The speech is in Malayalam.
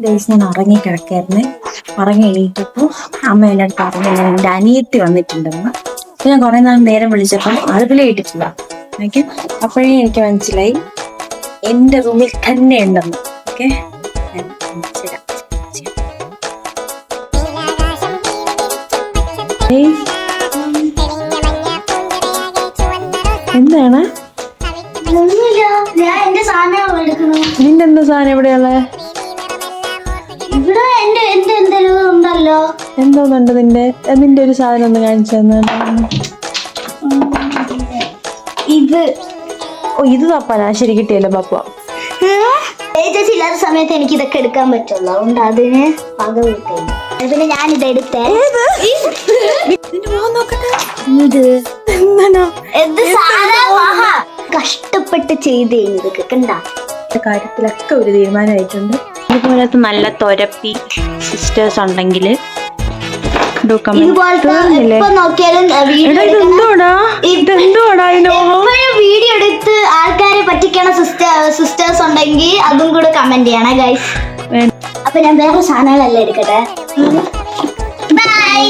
ദിവസം ഞാൻ ഉറങ്ങിക്കിടക്കായിരുന്നു. ഉറങ്ങി എണീറ്റപ്പോൾ അമ്മ എൻ്റെ അടുത്ത് പറഞ്ഞു എൻ്റെ അനിയത്തി വന്നിട്ടുണ്ടെന്ന്. അപ്പൊ ഞാൻ കുറെ നേരം വിളിച്ചപ്പോൾ അടുപ്പിലേ ഇട്ടിട്ടില്ല. ഓക്കെ, അപ്പോഴേ എനിക്ക് മനസ്സിലായി എൻ്റെ റൂമിൽ തന്നെ ഉണ്ടെന്ന്. ഓക്കെ, എന്താണ് എന്റെ സാധനം എടുക്കുന്നു. നിന്റെ എന്താ സാധനം എവിടെയുള്ള? ഇവിടെ എന്റെ എന്തെങ്കിലും ഉണ്ടല്ലോ. എന്തോന്നുണ്ട് നിന്റെ ഒരു സാധനം ഒന്ന് കാണിച്ചു തന്നെ. ഇത് ഇത് തപ്പാനാ? ശരി, കിട്ടിയല്ലോ പപ്പ. ചേച്ചി ഇല്ലാത്ത സമയത്ത് എനിക്ക് ഇതൊക്കെ എടുക്കാൻ പറ്റുള്ളൂ, അതുകൊണ്ട് അതിന് പക വിട്ടേ. പിന്നെ ഞാനിത് എടുത്തേ. കഷ്ടപ്പെട്ട് ചെയ്തേ ഇതൊക്കെ കണ്ട. കാര്യത്തിലൊക്കെ ഒരു തീരുമാനമായിട്ടുണ്ട്. ഇതുപോലത്തെ നല്ല തൊരപ്പി സിസ്റ്റേഴ്സ് ഉണ്ടെങ്കിൽ വീഡിയോ എടുത്ത് ആൾക്കാരെ പറ്റിക്കണ സിസ്റ്റേഴ്സ് ഉണ്ടെങ്കിൽ അതും കൂടെ കമന്റ് ചെയ്യണേ ഗൈസ്. അപ്പൊ ഞാൻ വേറെ സാധനങ്ങളെല്ലാം എടുക്കട്ടെ. ബൈ.